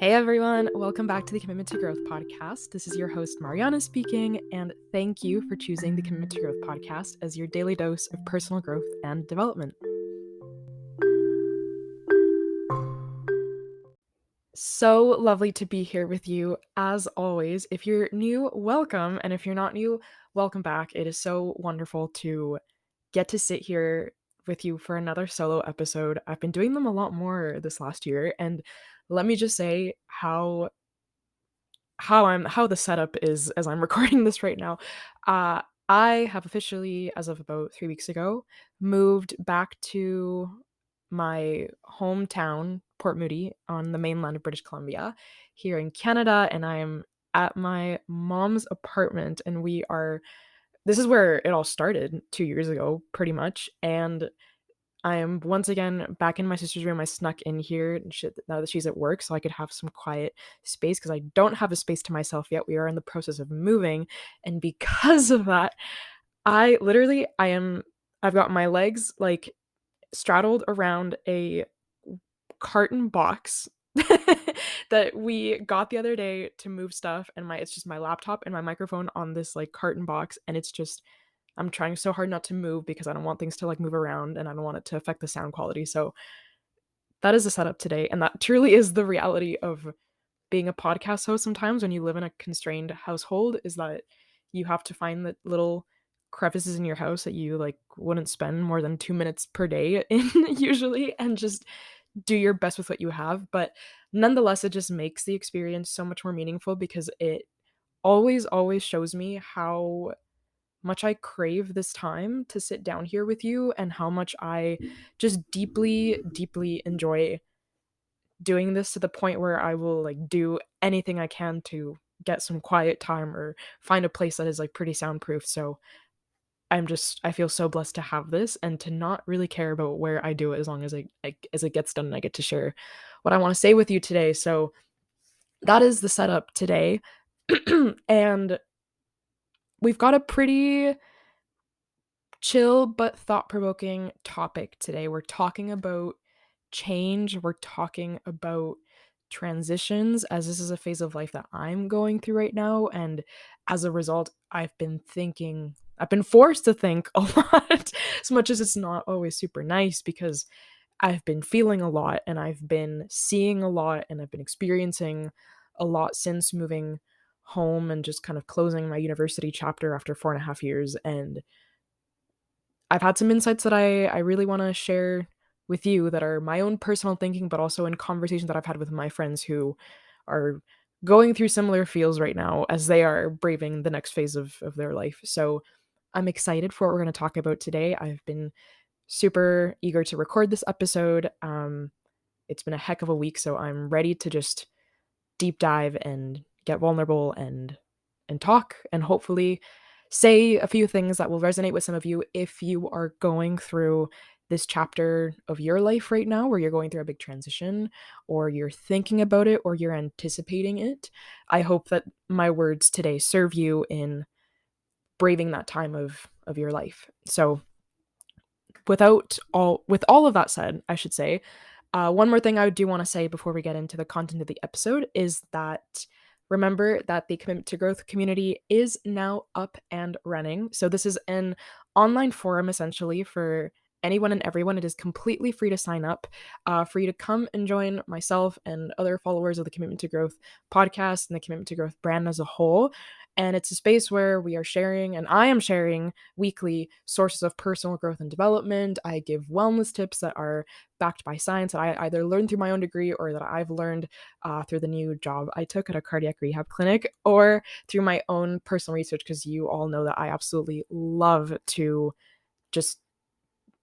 Hey everyone, welcome back to the Commitment to Growth podcast. This is your host, Mariana speaking, and thank you for choosing the Commitment to Growth podcast as your daily dose of personal growth and development. So lovely to be here with you as always. If you're new, welcome, and if you're not new, welcome back. It is so wonderful to get to sit here with you for another solo episode. I've been doing them a lot more this last year, and let me just say how the setup is as I'm recording this right now. Uh, I have officially, as of about 3 weeks ago, moved back to my hometown, Port Moody, on the mainland of British Columbia, here in Canada, and I'm at my mom's apartment, and this is where it all started 2 years ago, pretty much, and I am once again back in my sister's room. I snuck in here now that she's at work so I could have some quiet space because I don't have a space to myself yet. We are in the process of moving. And because of that, I've got my legs like straddled around a carton box that we got the other day to move stuff. And it's just my laptop and my microphone on this like carton box. And I'm trying so hard not to move because I don't want things to like move around and I don't want it to affect the sound quality. So that is the setup today. And that truly is the reality of being a podcast host sometimes when you live in a constrained household, is that you have to find the little crevices in your house that you like wouldn't spend more than 2 minutes per day in usually, and just do your best with what you have. But nonetheless, it just makes the experience so much more meaningful because it always shows me how much I crave this time to sit down here with you and how much I just deeply enjoy doing this, to the point where I will like do anything I can to get some quiet time or find a place that is like pretty soundproof. So I feel so blessed to have this and to not really care about where I do it, as long as as it gets done and I get to share what I want to say with you today. So that is the setup today. And we've got a pretty chill but thought-provoking topic today. We're talking about change, we're talking about transitions, as this is a phase of life that I'm going through right now, and as a result, I've been forced to think a lot, as much as it's not always super nice, because I've been feeling a lot and I've been seeing a lot and I've been experiencing a lot since moving home and just kind of closing my university chapter after 4.5 years. And I've had some insights that I really want to share with you, that are my own personal thinking, but also in conversations that I've had with my friends who are going through similar feels right now as they are braving the next phase of their life. So I'm excited for what we're going to talk about today. I've been super eager to record this episode. It's been a heck of a week, so I'm ready to just deep dive and get vulnerable and talk, and hopefully say a few things that will resonate with some of you if you are going through this chapter of your life right now, where you're going through a big transition, or you're thinking about it, or you're anticipating it. I hope that my words today serve you in braving that time of your life. So with all of that said, I should say, one more thing I do want to say before we get into the content of the episode is that remember that the Commitment to Growth community is now up and running. So this is an online forum essentially for anyone and everyone. It is completely free to sign up, for you to come and join myself and other followers of the Commitment to Growth podcast and the Commitment to Growth brand as a whole. And it's a space where we are sharing, and I am sharing weekly sources of personal growth and development. I give wellness tips that are backed by science that I either learned through my own degree or that I've learned through the new job I took at a cardiac rehab clinic, or through my own personal research, because you all know that I absolutely love to just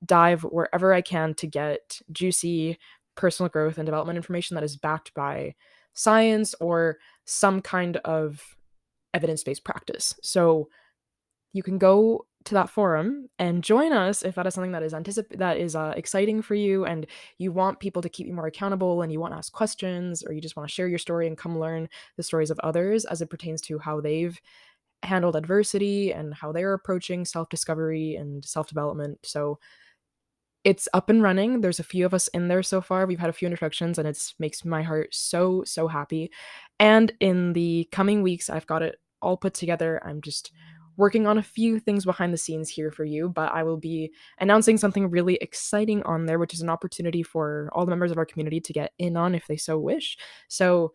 dive wherever I can to get juicy personal growth and development information that is backed by science or some kind of evidence-based practice. So you can go to that forum and join us if that is something that is exciting for you, and you want people to keep you more accountable, and you want to ask questions, or you just want to share your story and come learn the stories of others as it pertains to how they've handled adversity and how they're approaching self-discovery and self-development. So It's up and running. There's a few of us in there so far. We've had a few introductions, and it makes my heart so, so happy. And in the coming weeks, I've got it all put together. I'm just working on a few things behind the scenes here for you, but I will be announcing something really exciting on there, which is an opportunity for all the members of our community to get in on if they so wish. So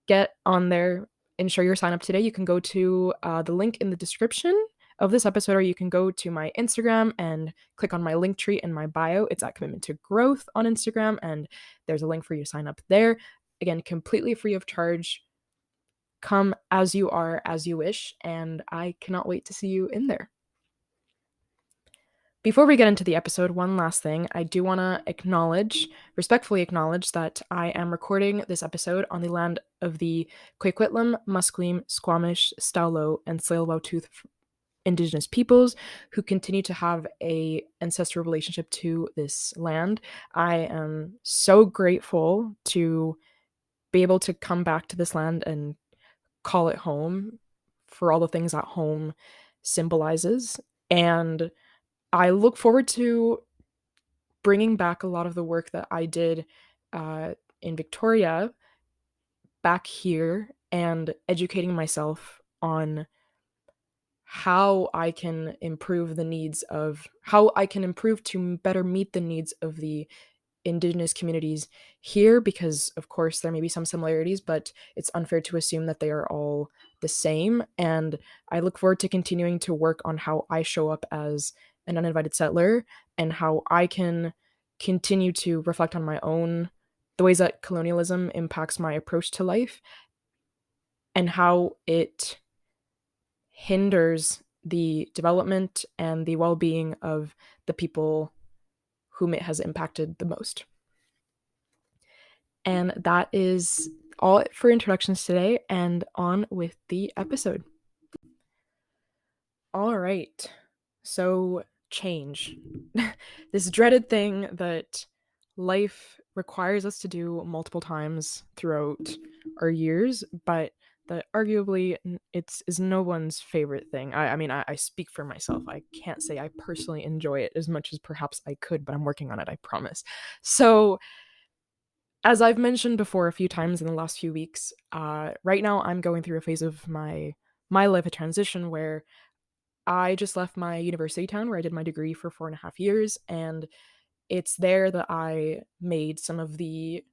get on there, ensure your sign up today. You can go to the link in the description of this episode, or you can go to my Instagram and click on my link tree in my bio. It's at Commitment to Growth on Instagram, and there's a link for you to sign up there. Again, completely free of charge. Come as you are, as you wish, and I cannot wait to see you in there. Before we get into the episode, one last thing. I do want to respectfully acknowledge that I am recording this episode on the land of the Coquitlam, Musqueam, Squamish, Stalo, and Tsleil-Waututh Indigenous peoples who continue to have a ancestral relationship to this land. I am so grateful to be able to come back to this land and call it home for all the things that home symbolizes. And I look forward to bringing back a lot of the work that I did in Victoria back here and educating myself on how I can improve to better meet the needs of the Indigenous communities here, because of course there may be some similarities, but it's unfair to assume that they are all the same. And I look forward to continuing to work on how I show up as an uninvited settler and how I can continue to reflect on the ways that colonialism impacts my approach to life and how it hinders the development and the well-being of the people whom it has impacted the most. And that is all for introductions today, and on with the episode. All right. So, change. This dreaded thing that life requires us to do multiple times throughout our years, but that arguably is no one's favorite thing. I mean, I speak for myself. I can't say I personally enjoy it as much as perhaps I could, but I'm working on it, I promise. So, as I've mentioned before a few times in the last few weeks, right now I'm going through a phase of my life, a transition where I just left my university town where I did my degree for 4.5 years, and it's there that I made some of the,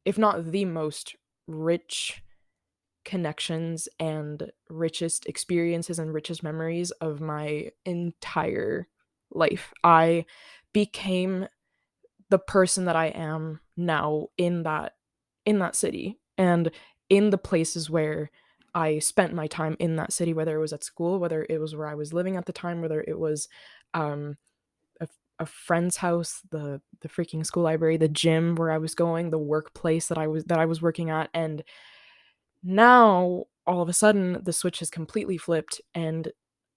if not the most rich connections and richest experiences and richest memories of my entire life. I became the person that I am now in that city and in the places where I spent my time in that city, whether it was at school, whether it was where I was living at the time, whether it was um, a friend's house, the freaking school library, the gym where I was going, the workplace that I was working at. And now all of a sudden the switch has completely flipped, and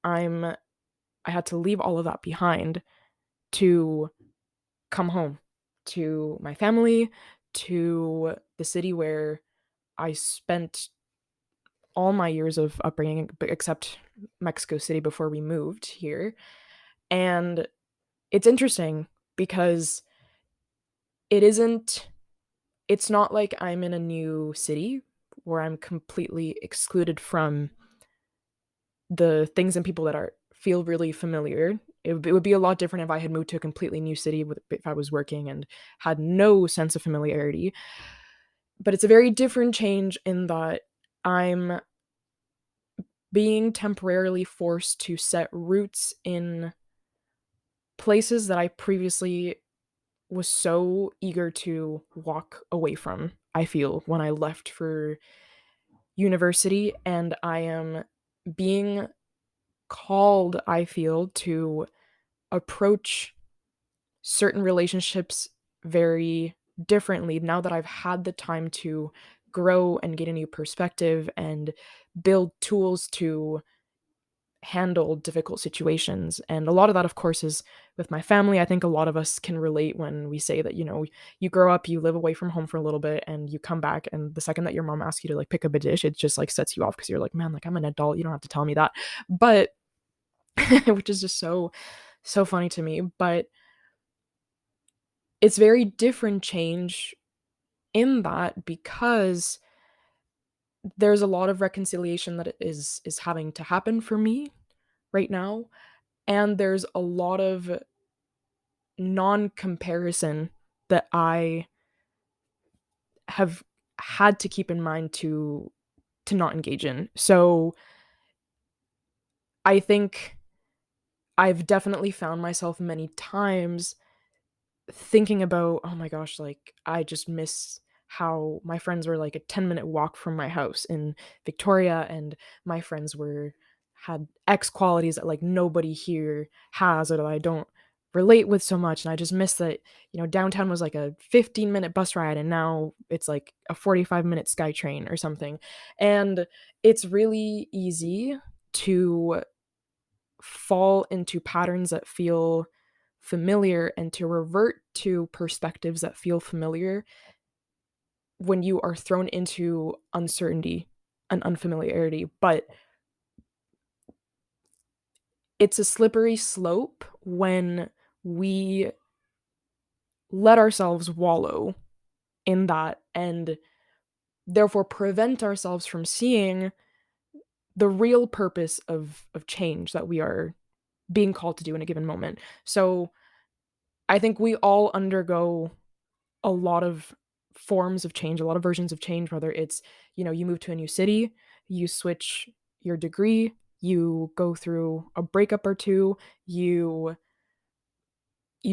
I had to leave all of that behind to come home to my family, to the city where I spent all my years of upbringing, except Mexico City before we moved here. And it's interesting because it's not like I'm in a new city where I'm completely excluded from the things and people that feel really familiar. It would be a lot different if I had moved to a completely new city if I was working and had no sense of familiarity. But it's a very different change in that I'm being temporarily forced to set roots in places that I previously was so eager to walk away from, I feel, when I left for university. And I am being called, I feel, to approach certain relationships very differently now that I've had the time to grow and get a new perspective and build tools to handle difficult situations. And a lot of that, of course, is with my family. I think a lot of us can relate when we say that, you grow up, you live away from home for a little bit, and you come back, and the second that your mom asks you to like pick up a dish, it just like sets you off because you're like, man, like I'm an adult, you don't have to tell me that. But which is just so funny to me. But it's very different change in that because there's a lot of reconciliation that is having to happen for me right now, and there's a lot of non-comparison that I have had to keep in mind to not engage in. So I think I've definitely found myself many times thinking about, oh my gosh, like I just miss how my friends were like a 10-minute walk from my house in Victoria, and my friends were had X qualities that like nobody here has or that I don't relate with so much. And I just miss that, downtown was like a 15-minute bus ride and now it's like a 45-minute SkyTrain or something. And it's really easy to fall into patterns that feel familiar and to revert to perspectives that feel familiar when you are thrown into uncertainty and unfamiliarity. But it's a slippery slope when we let ourselves wallow in that and therefore prevent ourselves from seeing the real purpose of change that we are being called to do in a given moment. So I think we all undergo a lot of forms of change, a lot of versions of change, whether it's, you move to a new city, you switch your degree, you go through a breakup or two, you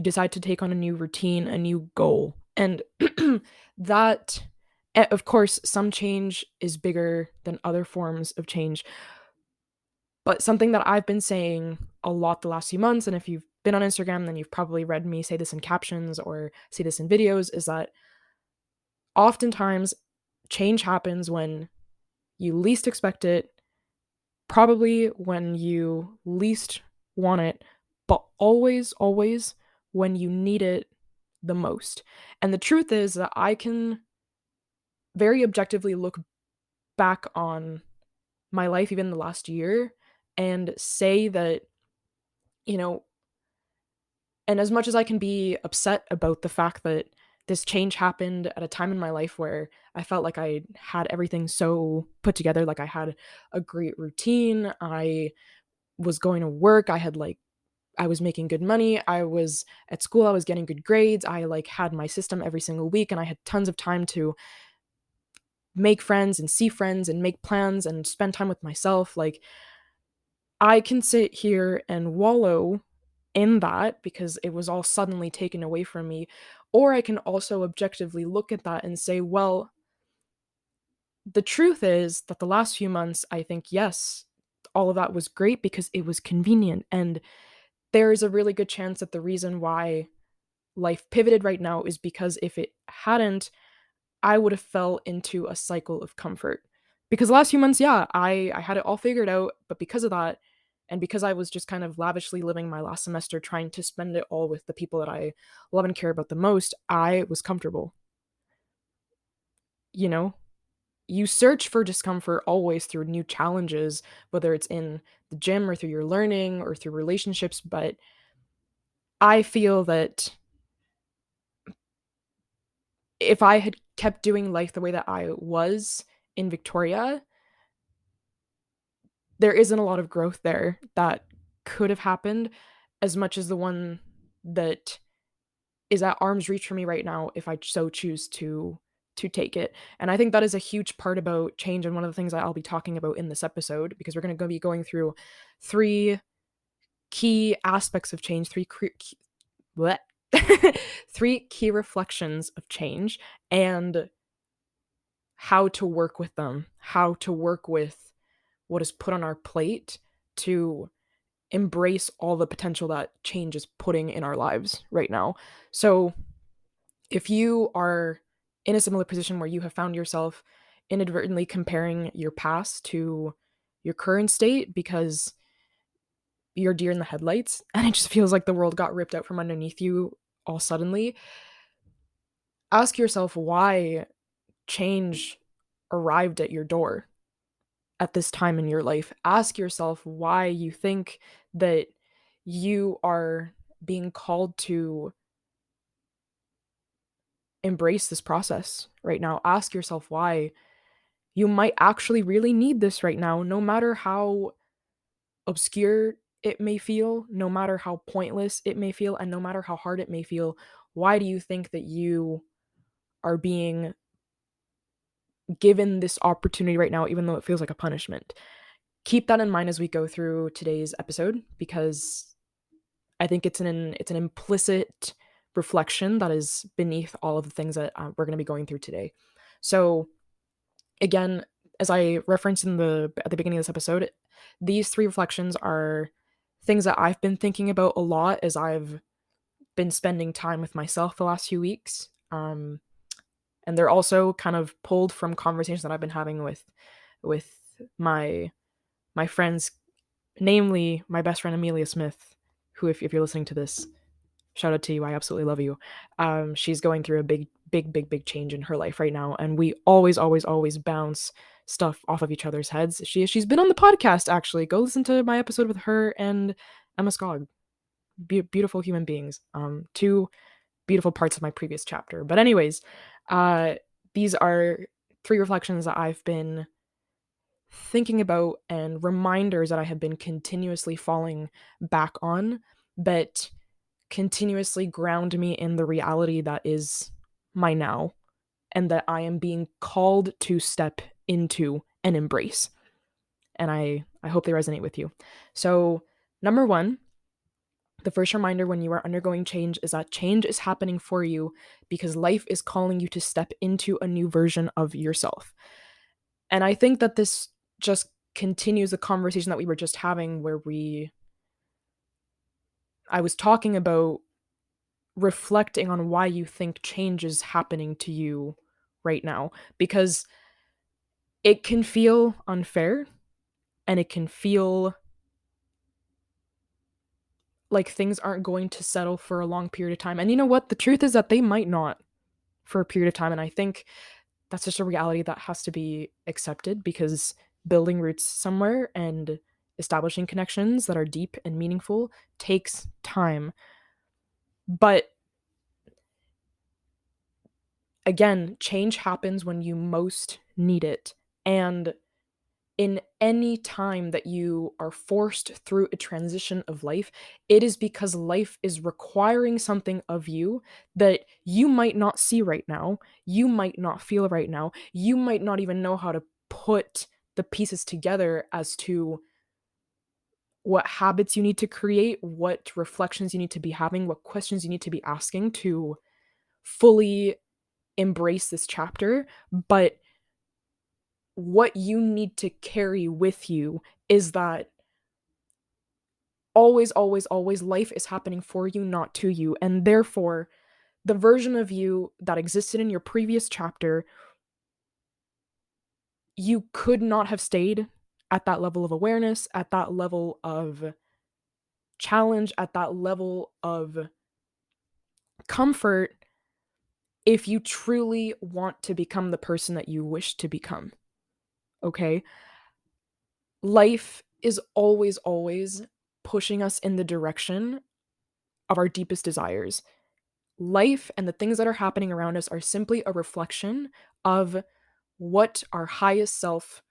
decide to take on a new routine, a new goal. And that of course some change is bigger than other forms of change. But something that I've been saying a lot the last few months, and if you've been on Instagram, then you've probably read me say this in captions or see this in videos, is that oftentimes change happens when you least expect it, probably when you least want it, but always, always when you need it the most. And the truth is that I can very objectively look back on my life, even the last year, and say that, you know, and as much as I can be upset about the fact that this change happened at a time in my life where I felt like I had everything so put together, like I had a great routine, I was going to work, I was making good money, I was at school, I was getting good grades, I like had my system every single week, and I had tons of time to make friends and see friends and make plans and spend time with myself. Like I can sit here and wallow in that because it was all suddenly taken away from me. Or I can also objectively look at that and say, well, the truth is that the last few months, I think, yes, all of that was great because it was convenient. And there is a really good chance that the reason why life pivoted right now is because if it hadn't, I would have fell into a cycle of comfort. Because the last few months, yeah, I had it all figured out, but because of that, and because I was just kind of lavishly living my last semester trying to spend it all with the people that I love and care about the most, I was comfortable. You know, you search for discomfort always through new challenges, whether it's in the gym or through your learning or through relationships, but I feel that if I had kept doing life the way that I was in Victoria, there isn't a lot of growth there that could have happened as much as the one that is at arm's reach for me right now if I so choose to take it. And I think that is a huge part about change and one of the things that I'll be talking about in this episode because we're going to be going through three key aspects of change, bleh, three key reflections of change and how to work with them, how to work with what is put on our plate to embrace all the potential that change is putting in our lives right now. So, if you are in a similar position where you have found yourself inadvertently comparing your past to your current state because you're deer in the headlights and it just feels like the world got ripped out from underneath you all suddenly, ask yourself why change arrived at your door at this time in your life. Ask yourself why you think that you are being called to embrace this process right now. Ask yourself why. You might actually really need this right now, no matter how obscure it may feel, no matter how pointless it may feel, and no matter how hard it may feel. Why do you think that you are being given this opportunity right now, even though it feels like a punishment? Keep that in mind as we go through today's episode, because I think it's an implicit reflection that is beneath all of the things that we're going to be going through today. So again, as I referenced at the beginning of this episode, these three reflections are things that I've been thinking about a lot as I've been spending time with myself the last few weeks. And they're also kind of pulled from conversations that I've been having with my friends, namely my best friend Amelia Smith, who, if you're listening to this, shout out to you. I absolutely love you. She's going through a big change in her life right now, and we always bounce stuff off of each other's heads. She's been on the podcast, actually. Go listen to my episode with her and Emma Skog. Beautiful human beings. Two beautiful parts of my previous chapter. But anyways, these are three reflections that I've been thinking about and reminders that I have been continuously falling back on, but continuously ground me in the reality that is my now, and that I am being called to step into and embrace. And I hope they resonate with you. So, number one, the first reminder when you are undergoing change is that change is happening for you because life is calling you to step into a new version of yourself. And I think that this just continues the conversation that we were just having, where I was talking about reflecting on why you think change is happening to you right now, because it can feel unfair and it can feel like things aren't going to settle for a long period of time. And you know what? The truth is that they might not for a period of time. And I think that's just a reality that has to be accepted, because building roots somewhere and establishing connections that are deep and meaningful takes time. But again, change happens when you most need it. And in any time that you are forced through a transition of life, it is because life is requiring something of you that you might not see right now, you might not feel right now, you might not even know how to put the pieces together as to what habits you need to create, what reflections you need to be having, what questions you need to be asking to fully embrace this chapter. But what you need to carry with you is that always life is happening for you, not to you. And therefore, the version of you that existed in your previous chapter, you could not have stayed at that level of awareness, at that level of challenge, at that level of comfort, if you truly want to become the person that you wish to become. Okay? Life is always pushing us in the direction of our deepest desires. Life and the things that are happening around us are simply a reflection of what our highest self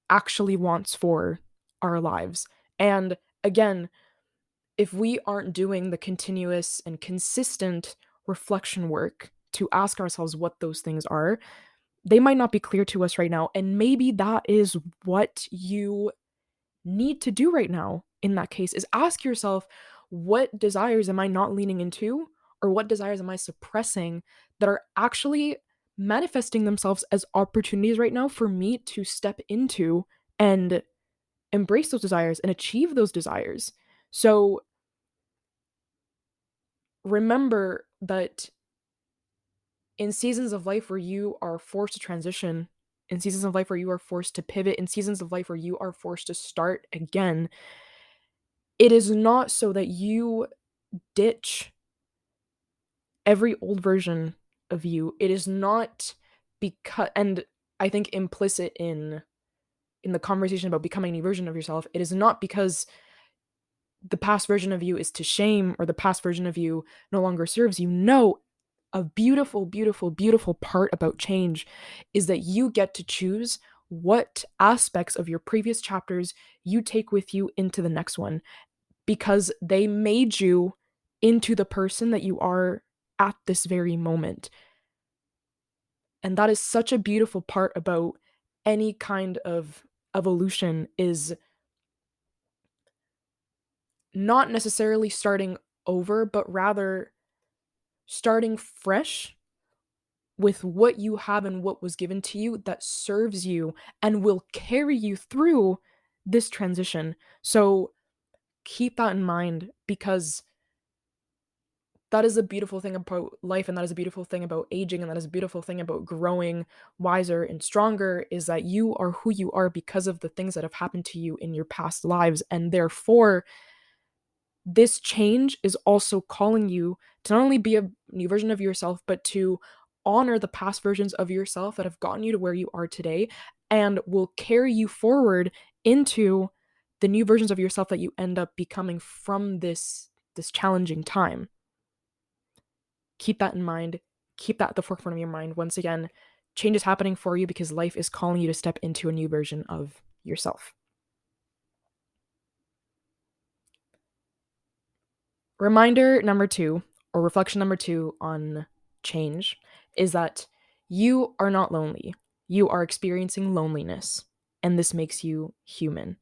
actually wants for our lives. And again, if we aren't doing the continuous and consistent reflection work to ask ourselves what those things are, they might not be clear to us right now. And maybe that is what you need to do right now in that case, is ask yourself, what desires am I not leaning into, or what desires am I suppressing that are actually manifesting themselves as opportunities right now for me to step into and embrace those desires and achieve those desires. So remember that in seasons of life where you are forced to transition, in seasons of life where you are forced to pivot, in seasons of life where you are forced to start again, it is not so that you ditch every old version of you. It is not because, and I think implicit in the conversation about becoming a new version of yourself, it is not because the past version of you is to shame or the past version of you no longer serves you. No, a beautiful, beautiful, beautiful part about change is that you get to choose what aspects of your previous chapters you take with you into the next one, because they made you into the person that you are at this very moment. And that is such a beautiful part about any kind of evolution, is not necessarily starting over, but rather starting fresh with what you have and what was given to you that serves you and will carry you through this transition. So keep that in mind, because that is a beautiful thing about life, and that is a beautiful thing about aging, and that is a beautiful thing about growing wiser and stronger, is that you are who you are because of the things that have happened to you in your past lives. And therefore, this change is also calling you to not only be a new version of yourself, but to honor the past versions of yourself that have gotten you to where you are today and will carry you forward into the new versions of yourself that you end up becoming from this challenging time. Keep that in mind. Keep that at the forefront of your mind. Once again, change is happening for you because life is calling you to step into a new version of yourself. Reminder number 2, or reflection number 2 on change, is that you are not lonely. You are experiencing loneliness, and this makes you human.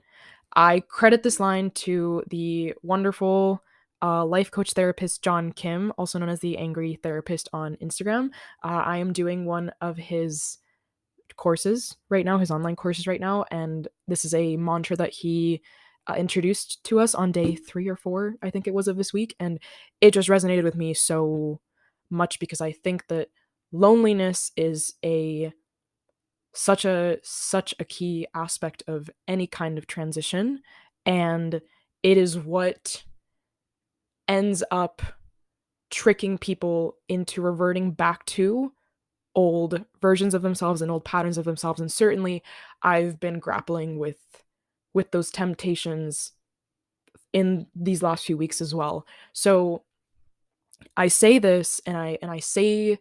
I credit this line to the wonderful life coach therapist John Kim, also known as the Angry Therapist on Instagram. I am doing one of his courses right now, his online courses right now, and this is a mantra that he introduced to us on day 3 or 4, I think it was, of this week, and it just resonated with me so much because I think that loneliness is a such a key aspect of any kind of transition, and it is what ends up tricking people into reverting back to old versions of themselves and old patterns of themselves. And certainly I've been grappling with those temptations in these last few weeks as well. So I say this, and I say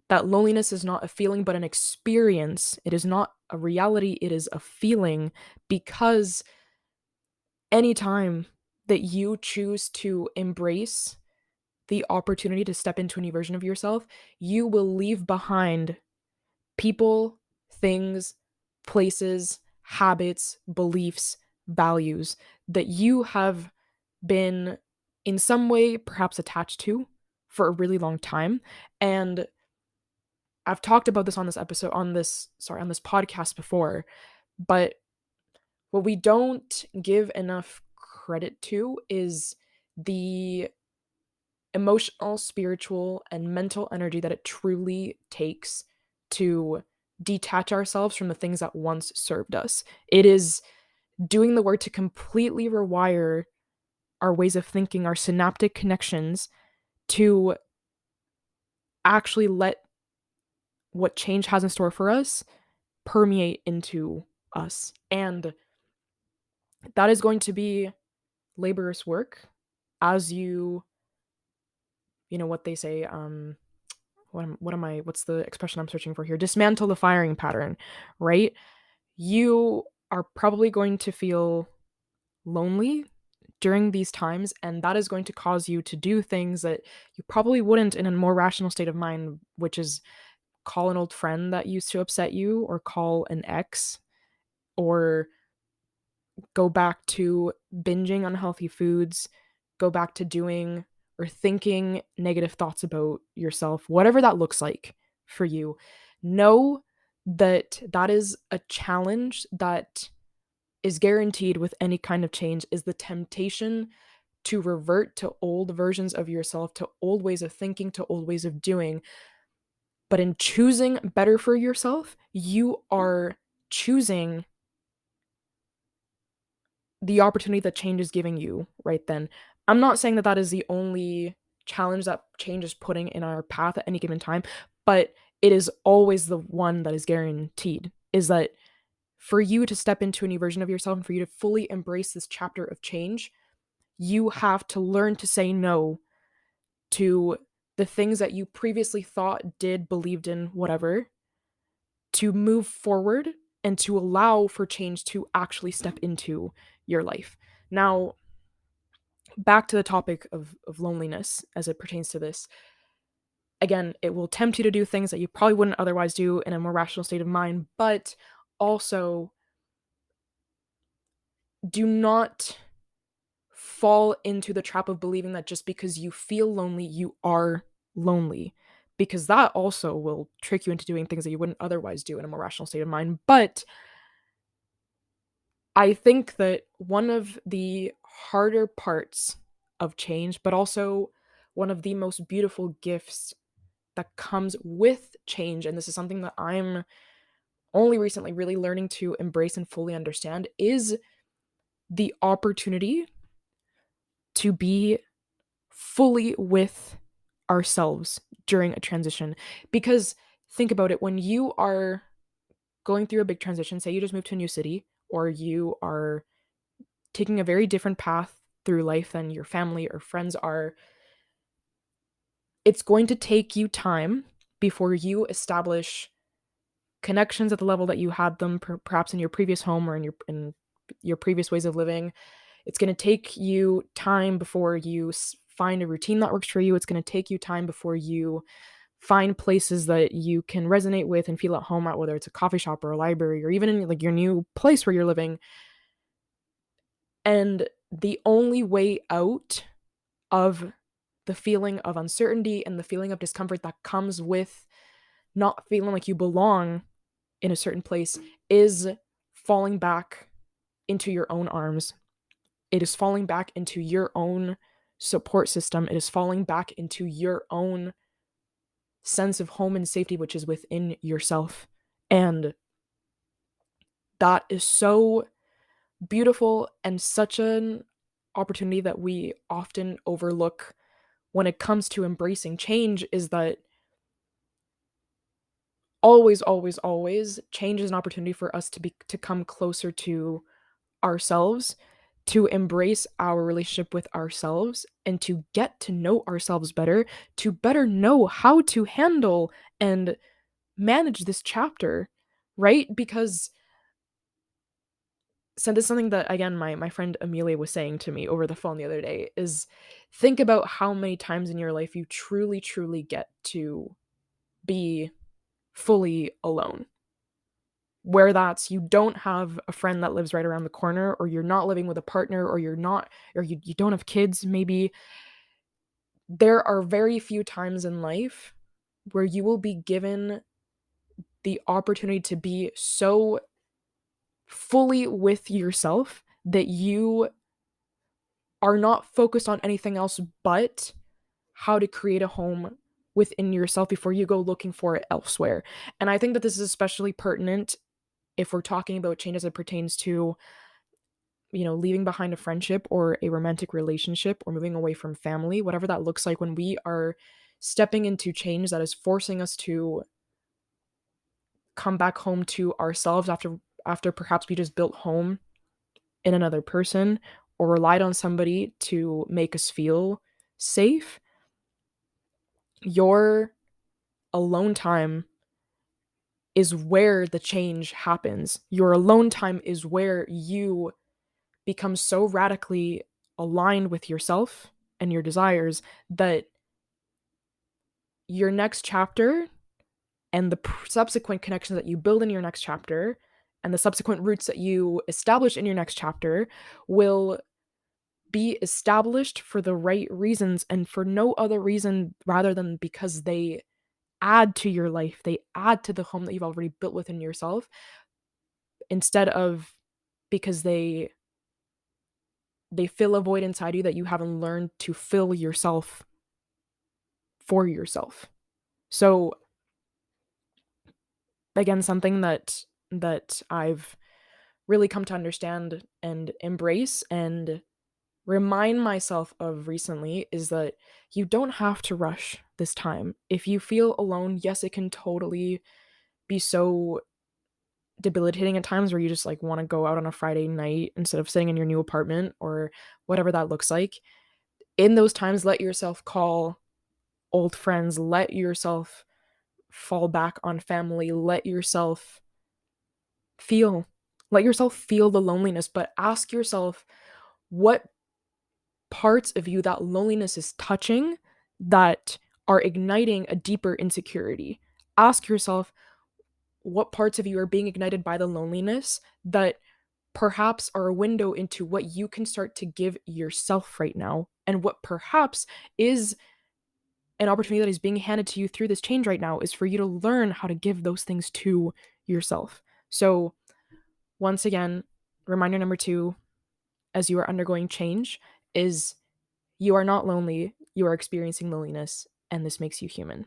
that loneliness is not a feeling but an experience. It is not a reality, it is a feeling, because anytime that you choose to embrace the opportunity to step into a new version of yourself, you will leave behind people, things, places, habits, beliefs, values that you have been in some way perhaps attached to for a really long time. And I've talked about this on this episode, on this podcast before, but what we don't give enough credit to is the emotional, spiritual, and mental energy that it truly takes to detach ourselves from the things that once served us. It is doing the work to completely rewire our ways of thinking, our synaptic connections, to actually let what change has in store for us permeate into us. And that is going to be laborious work as you know what they say, what's the expression I'm searching for here? Dismantle the firing pattern, right? You are probably going to feel lonely during these times, and that is going to cause you to do things that you probably wouldn't in a more rational state of mind, which is call an old friend that used to upset you, or call an ex, or go back to binging unhealthy foods, go back to doing or thinking negative thoughts about yourself, whatever that looks like for you. Know that that is a challenge that is guaranteed with any kind of change, is the temptation to revert to old versions of yourself, to old ways of thinking, to old ways of doing. But in choosing better for yourself, you are choosing the opportunity that change is giving you right then. I'm not saying that that is the only challenge that change is putting in our path at any given time, but it is always the one that is guaranteed, is that for you to step into a new version of yourself and for you to fully embrace this chapter of change, you have to learn to say no to the things that you previously thought, did, believed in, whatever, to move forward and to allow for change to actually step into your life. Now, back to the topic of loneliness as it pertains to this. Again, it will tempt you to do things that you probably wouldn't otherwise do in a more rational state of mind, but also do not fall into the trap of believing that just because you feel lonely, you are lonely. Because that also will trick you into doing things that you wouldn't otherwise do in a more rational state of mind. But I think that one of the harder parts of change, but also one of the most beautiful gifts that comes with change, and this is something that I'm only recently really learning to embrace and fully understand, is the opportunity to be fully with ourselves during a transition. Because think about it, when you are going through a big transition, say you just moved to a new city, or you are taking a very different path through life than your family or friends are, it's going to take you time before you establish connections at the level that you had them perhaps in your previous home or in your previous ways of living. It's going to take you time before you find a routine that works for you. It's going to take you time before you find places that you can resonate with and feel at home at, whether it's a coffee shop or a library or even in like your new place where you're living. And the only way out of the feeling of uncertainty and the feeling of discomfort that comes with not feeling like you belong in a certain place is falling back into your own arms. It is falling back into your own support system. It is falling back into your own sense of home and safety, which is within yourself. And that is so beautiful and such an opportunity that we often overlook when it comes to embracing change, is that always, always, always change is an opportunity for us to come closer to ourselves, to embrace our relationship with ourselves, and to get to know ourselves better, to better know how to handle and manage this chapter, right? Because so this is something that again my friend Amelia was saying to me over the phone the other day, is think about how many times in your life you truly, truly get to be fully alone, where that's you don't have a friend that lives right around the corner, or you're not living with a partner, or you're not, or you don't have kids maybe. There are very few times in life where you will be given the opportunity to be so fully with yourself that you are not focused on anything else but how to create a home within yourself before you go looking for it elsewhere. And I think that this is especially pertinent if we're talking about change as it pertains to, leaving behind a friendship or a romantic relationship or moving away from family, whatever that looks like, when we are stepping into change that is forcing us to come back home to ourselves after perhaps we just built home in another person or relied on somebody to make us feel safe. Your alone time is where the change happens. Your alone time is where you become so radically aligned with yourself and your desires that your next chapter and the subsequent connections that you build in your next chapter and the subsequent roots that you establish in your next chapter will be established for the right reasons and for no other reason rather than because they add to your life. They add to the home that you've already built within yourself, instead of because they fill a void inside you that you haven't learned to fill yourself for yourself. So again, something that I've really come to understand and embrace and remind myself of recently is that you don't have to rush this time. If you feel alone, yes, it can totally be so debilitating at times where you just like want to go out on a Friday night instead of sitting in your new apartment or whatever that looks like. In those times, let yourself call old friends, let yourself fall back on family, feel let yourself feel the loneliness, but ask yourself what parts of you that loneliness is touching that are igniting a deeper insecurity. Ask yourself what parts of you are being ignited by the loneliness that perhaps are a window into what you can start to give yourself right now, and what perhaps is an opportunity that is being handed to you through this change right now is for you to learn how to give those things to yourself. So, once again, reminder number 2 as you are undergoing change is you are not lonely, you are experiencing loneliness, and this makes you human.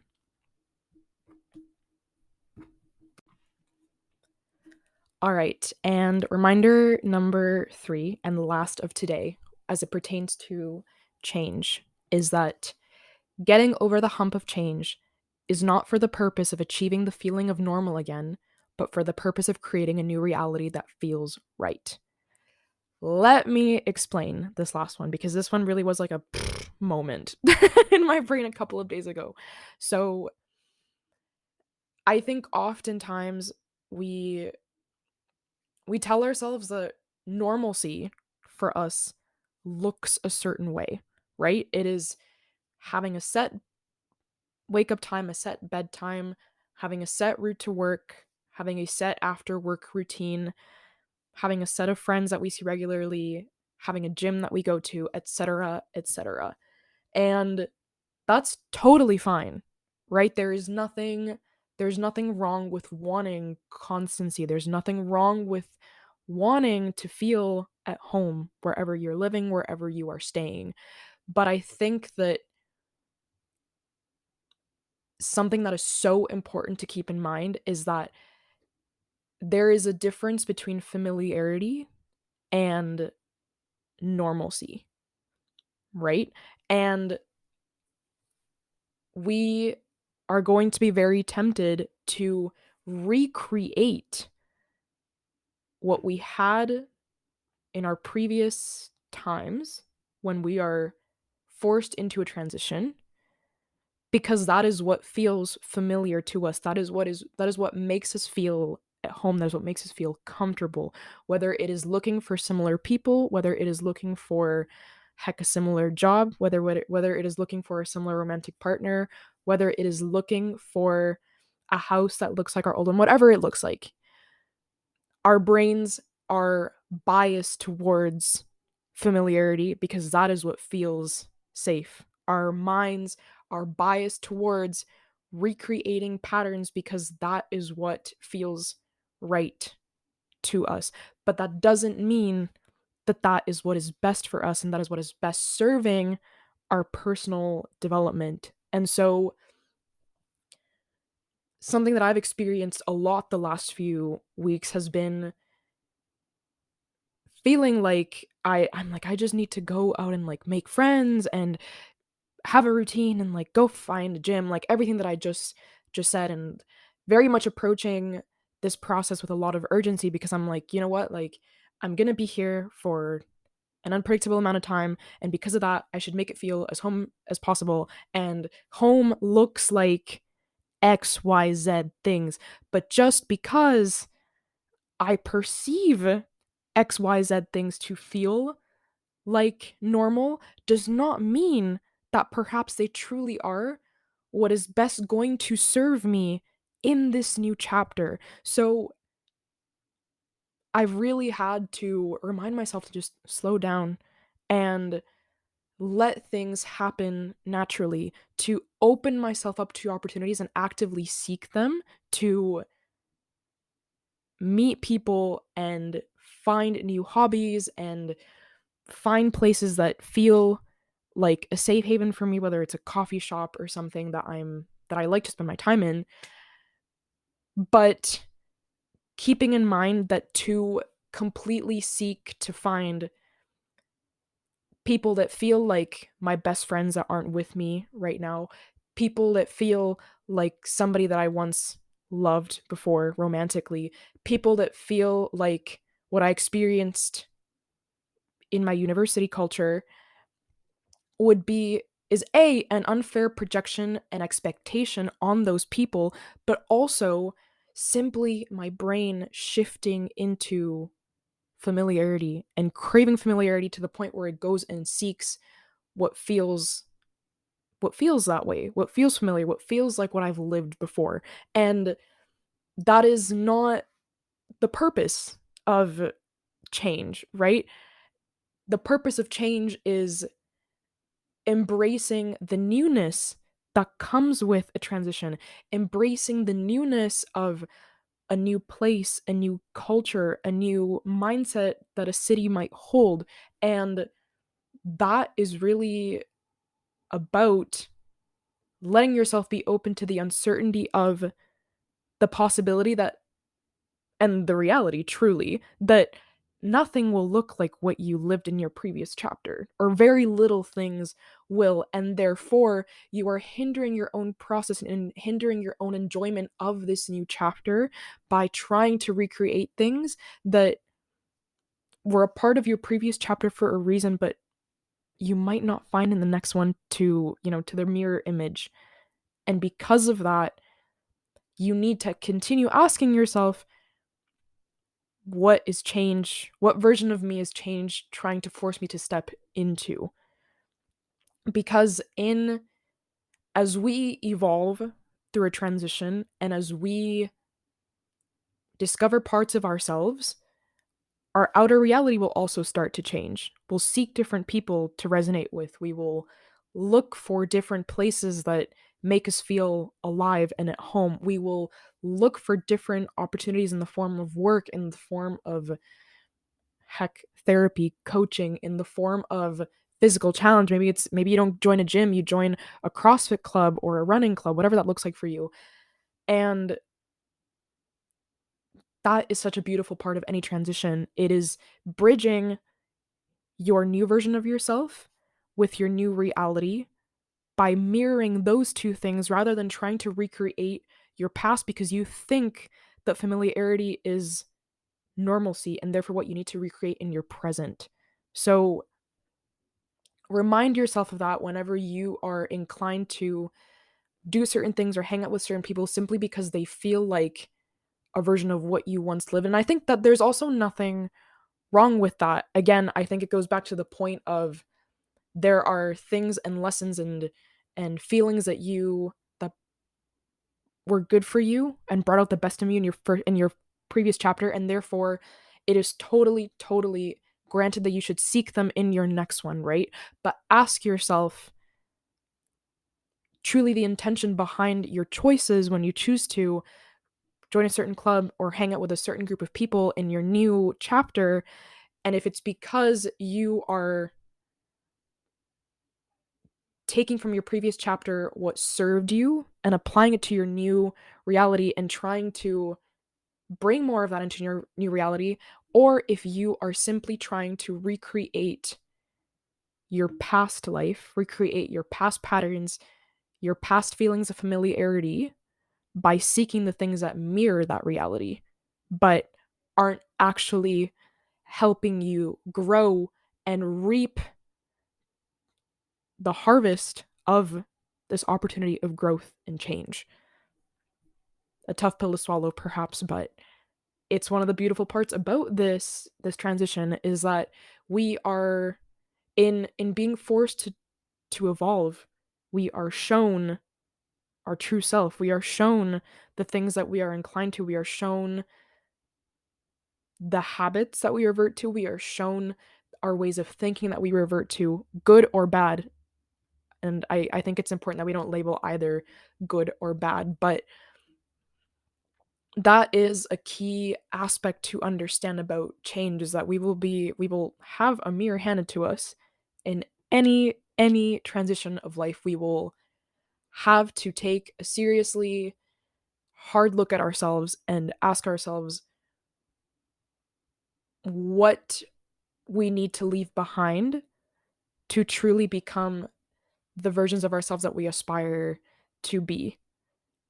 All right, and reminder number 3, and the last of today, as it pertains to change, is that getting over the hump of change is not for the purpose of achieving the feeling of normal again, but for the purpose of creating a new reality that feels right. Let me explain this last one because this one really was like a moment in my brain a couple of days ago. So, I think oftentimes we we tell ourselves that normalcy for us looks a certain way, right? It is having a set wake up time, a set bedtime, having a set route to work, having a set after work routine, having a set of friends that we see regularly, having a gym that we go to, etc., etc. And that's totally fine, right? There's nothing wrong with wanting constancy. There's nothing wrong with wanting to feel at home wherever you're living, wherever you are staying. But I think that something that is so important to keep in mind is that there is a difference between familiarity and normalcy, right? And we are going to be very tempted to recreate what we had in our previous times when we are forced into a transition, because that is what feels familiar to us. That is what makes us feel at home. That is what makes us feel comfortable. Whether it is looking for similar people, whether it is looking for heck a similar job, whether it is looking for a similar romantic partner, whether it is looking for a house that looks like our old one, whatever it looks like, our brains are biased towards familiarity because that is what feels safe. Our minds are biased towards recreating patterns because that is what feels right to us. But that doesn't mean that that is what is best for us and that is what is best serving our personal development. And so, something that I've experienced a lot the last few weeks has been feeling like I'm like I just need to go out and like make friends and have a routine and like go find a gym, like everything that I just said, and very much approaching this process with a lot of urgency because I'm like, you know what? Like I'm going to be here for an unpredictable amount of time, and because of that, I should make it feel as home as possible, and home looks like XYZ things. But just because I perceive XYZ things to feel like normal does not mean that perhaps they truly are what is best going to serve me in this new chapter. So I've really had to remind myself to just slow down and let things happen naturally, to open myself up to opportunities and actively seek them, to meet people and find new hobbies and find places that feel like a safe haven for me, whether it's a coffee shop or something that I like to spend my time in, but keeping in mind that to completely seek to find people that feel like my best friends that aren't with me right now, people that feel like somebody that I once loved before romantically, people that feel like what I experienced in my university culture would be is A, an unfair projection and expectation on those people, but also simply my brain shifting into familiarity and craving familiarity to the point where it goes and seeks what feels that way, what feels familiar, what feels like what I've lived before. And that is not the purpose of change, right? The purpose of change is embracing the newness that comes with a transition, embracing the newness of a new place, a new culture, a new mindset that a city might hold. And that is really about letting yourself be open to the uncertainty of the possibility that, and the reality truly, that nothing will look like what you lived in your previous chapter, or very little things will, and therefore you are hindering your own process and hindering your own enjoyment of this new chapter by trying to recreate things that were a part of your previous chapter for a reason, but you might not find in the next one to, to their mirror image. And because of that, you need to continue asking yourself, what is change? What version of me is change trying to force me to step into? Because in as we evolve through a transition and as we discover parts of ourselves, our outer reality will also start to change. We'll seek different people to resonate with. We will look for different places that make us feel alive and at home. We will look for different opportunities in the form of work, in the form of therapy, coaching, in the form of physical challenge. Maybe you don't join a gym, you join a CrossFit club or a running club, whatever that looks like for you. And that is such a beautiful part of any transition. It is bridging your new version of yourself with your new reality by mirroring those two things rather than trying to recreate your past because you think that familiarity is normalcy and therefore what you need to recreate in your present. So remind yourself of that whenever you are inclined to do certain things or hang out with certain people simply because they feel like a version of what you once lived. And I think that there's also nothing wrong with that. Again, I think it goes back to the point of there are things and lessons and feelings that were good for you and brought out the best in you in your previous chapter, and therefore it is totally granted that you should seek them in your next one, right? But ask yourself truly the intention behind your choices when you choose to join a certain club or hang out with a certain group of people in your new chapter. And if it's because you are taking from your previous chapter what served you and applying it to your new reality and trying to bring more of that into your new reality, or if you are simply trying to recreate your past life, recreate your past patterns, your past feelings of familiarity by seeking the things that mirror that reality, but aren't actually helping you grow and reap the harvest of this opportunity of growth and change. A tough pill to swallow, perhaps, but it's one of the beautiful parts about this transition is that we are in being forced to evolve. We are shown our true self. We are shown the things that we are inclined to. We are shown the habits that we revert to. We are shown our ways of thinking that we revert to, good or bad. And I think it's important that we don't label either good or bad, but that is a key aspect to understand about change is that we will have a mirror handed to us in any transition of life. We will have to take a seriously hard look at ourselves and ask ourselves what we need to leave behind to truly become the versions of ourselves that we aspire to be.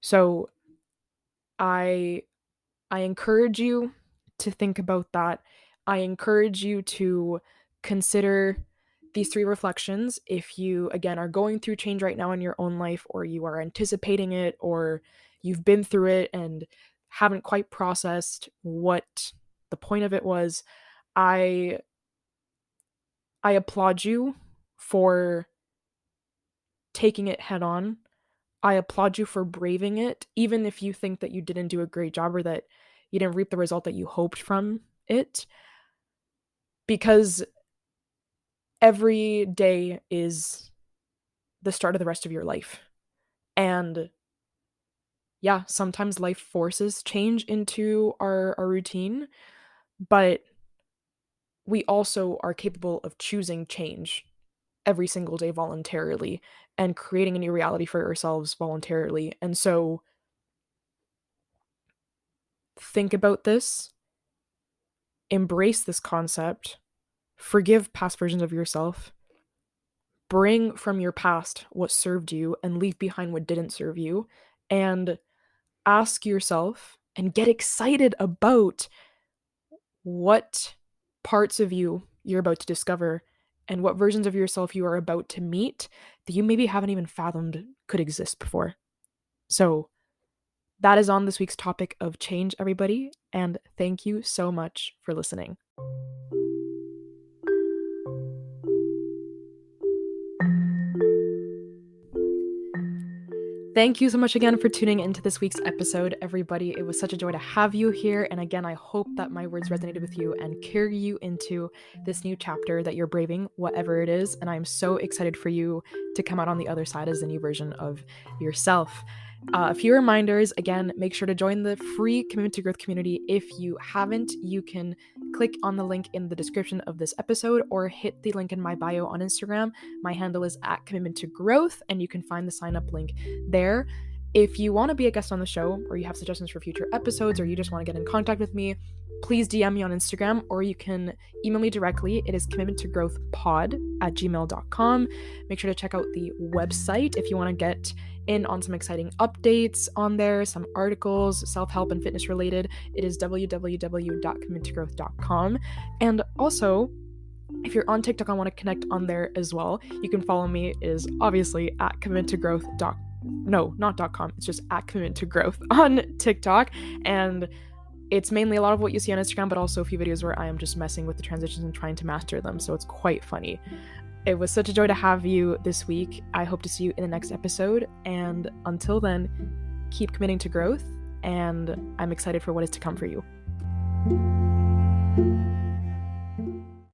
So I I encourage you to think about that. I encourage you to consider these 3 reflections, if you, again, are going through change right now in your own life, or you are anticipating it, or you've been through it and haven't quite processed what the point of it was, I applaud you for taking it head on. I applaud you for braving it, even if you think that you didn't do a great job or that you didn't reap the result that you hoped from it, because every day is the start of the rest of your life. And yeah, sometimes life forces change into our routine, but we also are capable of choosing change every single day voluntarily and creating a new reality for ourselves voluntarily. And so think about this, embrace this concept, forgive past versions of yourself, bring from your past what served you and leave behind what didn't serve you, and ask yourself and get excited about what parts of you you're about to discover and what versions of yourself you are about to meet that you maybe haven't even fathomed could exist before. So that is on this week's topic of change, everybody, and thank you so much for listening. Thank you so much again for tuning into this week's episode, everybody. It was such a joy to have you here. And again, I hope that my words resonated with you and carry you into this new chapter that you're braving, whatever it is. And I'm so excited for you to come out on the other side as a new version of yourself. A few reminders. Again, make sure to join the free Commitment to Growth community. If you haven't, you can click on the link in the description of this episode or hit the link in my bio on Instagram. My handle is @commitment2growth, and you can find the sign up link there. If you want to be a guest on the show, or you have suggestions for future episodes, or you just want to get in contact with me, please DM me on Instagram, or you can email me directly. It is commitmenttogrowthpod@gmail.com. Make sure to check out the website if you want to get in on some exciting updates on there, some articles, self-help and fitness related. It is www.commitmenttogrowth.com. And also, if you're on TikTok and want to connect on there as well, you can follow me. It is obviously @commitmenttogrowth.com. No, not .com. It's just @commitmenttogrowth on TikTok. And it's mainly a lot of what you see on Instagram, but also a few videos where I am just messing with the transitions and trying to master them. So it's quite funny. It was such a joy to have you this week. I hope to see you in the next episode. And until then, keep committing to growth. And I'm excited for what is to come for you.